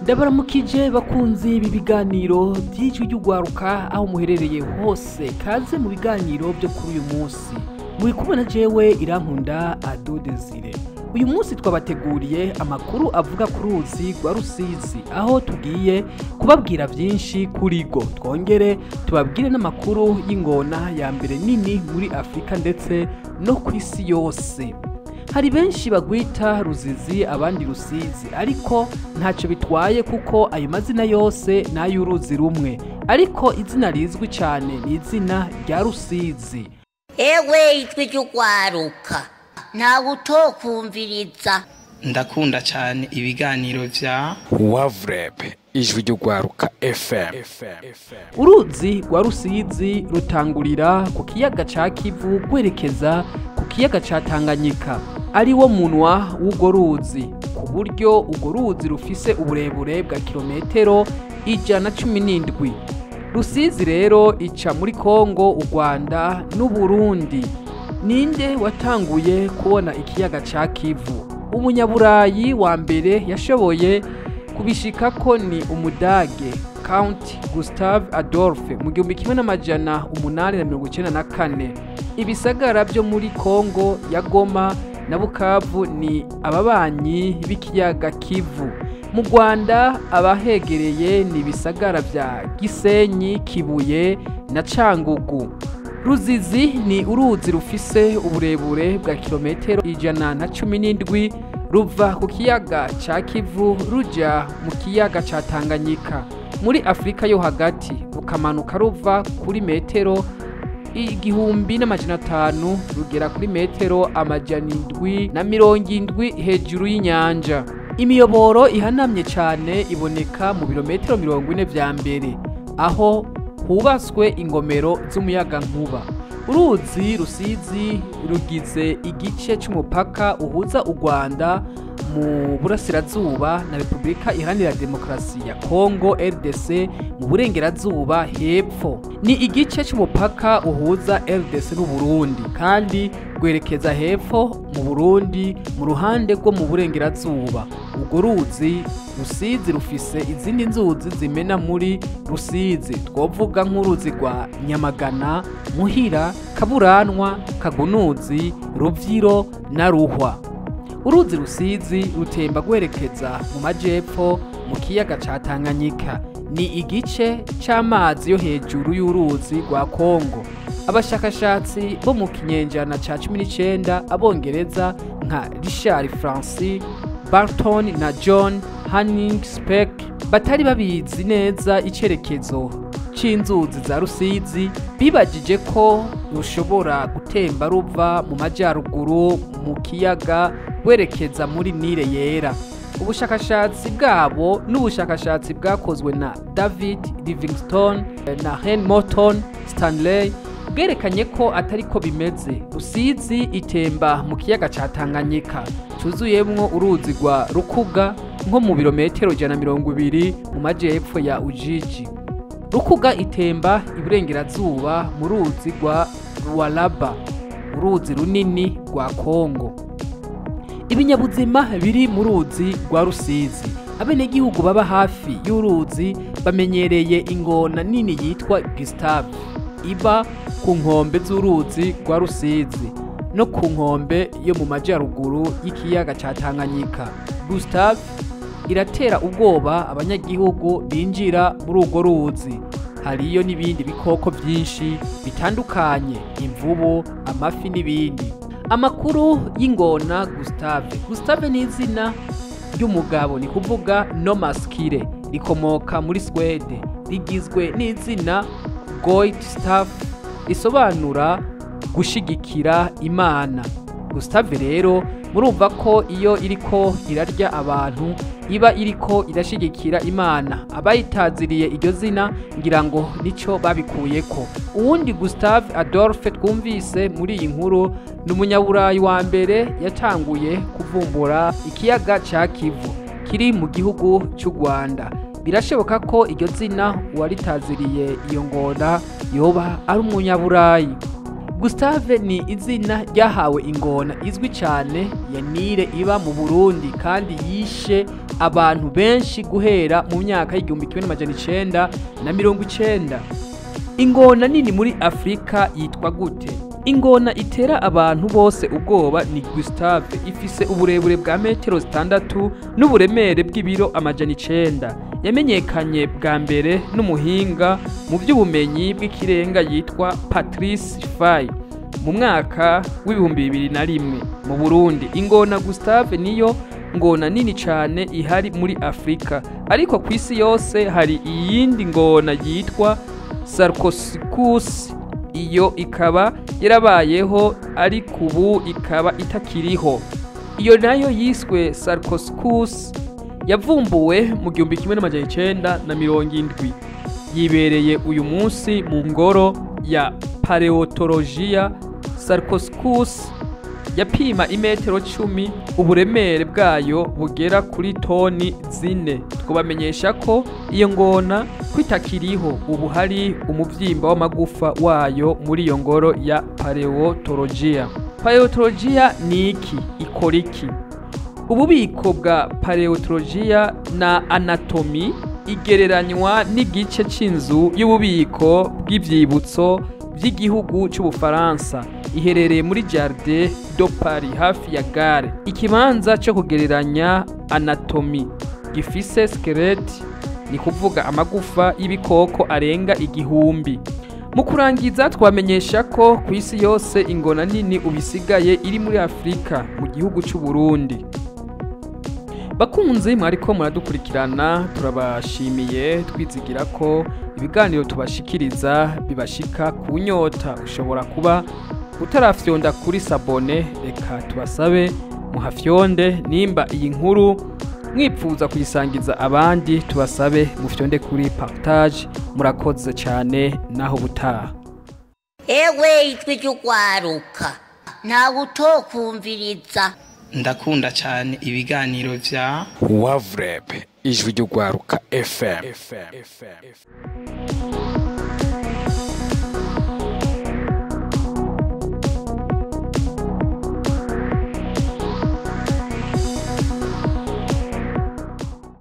Ndabaramukije bakunzi ibi biganiro by'ijwi ry'ugwaruka aho muherereye hose, kaze mu biganiro byo kuri uyu munsi. Muri kubona jewe Irankunda Adodezire. Uyu munsi twabateguriye amakuru avuga kuruzi rwa Rusizi, aho tugiye kubabwira byinshi kuri go. Twongere tubabwire n'amakuru y'ingona ya mbere nini muri Afrika ndetse no kw'isi yose. Hari benshi bagwita Rusizi abandi Rusizi, ariko ntacyo bitwaye kuko ayo mazina yose n'ay'uruzi rumwe, ariko izina rizwi cyane ni izina rya Rusizi. Ewe itwi ry'ugwaruka ntawe utokumviriza. Ndakunda cyane ibiganiro vya Wavrebe ijwi ry'ugwaruka FM. Uruzi rwa Rusizi rutangurira ku kiyaga ca Kivu gwerekeza ku kiyaga ca Tanganyika, ari wo munwa w'ugo ruzi, ku buryo ugo ruzi rufise uburebure bwa kilometero 117. Rusizi rero ica muri Kongo, u Rwanda n'u Burundi. Ninde watanguye kubona ikiyaga ca Kivu? Umunyaburayi wa mbere yashoboye kubishikako ni Umudage Count Gustav Adolf mu 1894. Ibisagara byo muri Kongo ya Goma na Bukavu ni ababanyi b'ikiyaga Kivu. Mu Rwanda abahegereye ni ibisagara vya Gisenyi, Kibuye na Cangugu. Rusizi ni uruzi rufise uburebure bwa kilometero 117 ruva ku kiyaga ca Kivu ruja mu kiyaga ca Tanganyika muri Afrika yo hagati, rukamanuka ruva kuri metero 1500 rugera kuri metero 770 hejuru y'inyanja. Imiyoboro ihanamye cyane iboneka mu birometero 40 vya mbere, aho hubatswe ingomero z'umuyaga nkuba. Uruzi Rusizi rugize igice c'umupaka uhuza u Rwanda mu burasirazuba na Repubulika Iharanira Demokarasi ya Kongo RDC mu burengerazuba hepfo. Ni igice c'umupaka uhuza RDC n'u Burundi, kandi gwerekeza hepfo mu Burundi mu ruhande rwo mu burengerazuba. Ugo ruzi Rusizi rufise izindi nzuzi zimena muri Rusizi, twovuga nk'uruzi rwa Nyamagana, Muhira, Kaburanwa, Kagunuzi, Ruvyiro na Ruhwa. Uruzi Rusizi rutemba gwerekeza mu majepfo mu kiyaga ca Tanganyika. Ni igice c'amazi yo hejuru y'uruzi rwa Kongo. Abashakashatsi bo mu kinyenjana ca 19 abongereza nka Richard Francis Barton na John Hanningspeck batari babizi neza icerekezo c'inzuzi za Rusizi, bibajije ko rushobora gutemba ruva mu majyaruguru mu kiyaga gwerekeza muri Nile yera. Ubushakashatsi bwabo n'ubushakashatsi bwakozwe na David Livingstone na Henry Morton Stanley bwerekanye ko atari ko bimeze. Rusizi itemba mu kiyaga ca Tanganyika cuzuyemwo uruzi rwa Rukuga nko mu birometero 120 mu majyepfo ya Ujiji. Rukuga itemba iburengerazuba mu ruzi rwa Lualaba, uruzi runini rwa Kongo. Ibinyabuzima biri mu ruzi rwa Rusizi. Abenegihugu baba hafi y'uruzi bamenyereye ingona nini yitwa Gustav, iba ku nkombe z'uruzi rwa Rusizi no ku nkombe yo mu majyaruguru y'ikiyaga ca Tanganyika. Gustav iratera ubwoba abanyagihugu binjira muri urwo ruzi. Hariyo n'ibindi bikoko byinshi bitandukanye, imvubu, amafi n'ibindi. Amakuru y'ingona Gustave. Gustave ni izina ry'umugabo, ni kuvuga no masculine, rikomoka muri Swede. Rigizwe n'izina Goitstaff risobanura gushigikira Imana. Gustave rero murumva ko iyo iriko irarya abantu iba iriko irashigikira Imana. Abayitaziriye iryo zina ngira ngo nico babikuyeko. Uwundi Gustav Adolf twumvise muri iyi nkuru ni umunyaburayi wa mbere yatanguye kuvumbura ikiyaga ca Kivu kiri mu gihugu cy'u Rwanda. Birashoboka ko iryo zina uwaritaziriye iyo ngona yoba ari umunyaburayi. Gustave ni izina ryahawe ingona izwi cyane ya Nile iba mu Burundi kandi yishe abantu benshi guhera mu myaka y'igihumbi kimwe n'amajana 1990. Ingona nini muri Afrika yitwa gute? Ingona itera abantu bose ubwoba ni Gustave, ifise uburebure bwa metero 6 n'uburemere bw'ibiro amajana 9. Yamenyekanye bwa mbere n'umuhinga mu by'ubumenyi bw'ikirenga yitwa Patrice Fay mu mwaka w'ibihumbi 2001 mu Burundi. Ingona Gustave niyo ngona nini cyane ihari muri Afrika, ariko kw'isi yose hari iyindi ngona yitwa Sarcosuchus. Iyo ikaba yarabayeho ariko ubu ikaba itakiriho. Iyo nayo yiswe Sarcosuchus yavumbuwe mu 1970. Yibereye uyu munsi mu ngoro ya paleontologia. Sarcosuchus yapima imetero 10, uburemere bwayo bugera kuri toni 4. Twabamenyesha ko iyo ngona kwitakiriho ubu hari umuvyimba w'amagufa wayo muri iyo ngoro ya paleontologia. Paleontologia ni iki? Ikora iki? Ububiko bwa paleontologia na anatomy igereranywa n'igice c'inzu y'ububiko bw'ivyibutso by'igihugu c'Ubufaransa. Iherereye muri Jardin de Paris hafi ya gare. Ikibanza cyo kugereranya anatomy gifise skeleti, ni kuvuga amagufa y'ibikoko arenga 1000. Mu kurangiza twamenyesha ko kw'isi yose ingona nini ubisigaye iri muri Afrika mu gihugu c'u Burundi. Bakunzi mwariko muradukurikirana, turabashimiye twizigira ko ibiganiro tubashikiriza bibashika ku nyota. Ushobora kuba utarafyonda kuri sabone, reka tubasabe muhafyonde. Nimba iyi nkuru mwipfuza kuyisangiza abandi, tubasabe mufyonde kuri partage. Murakoze cyane, naho butaha. Ewe itwi ry'ugwaruka, ntawe utokumviriza. ndakunda cyane ibiganiro vya Wavreb ijwi ry'ugwaruka FM.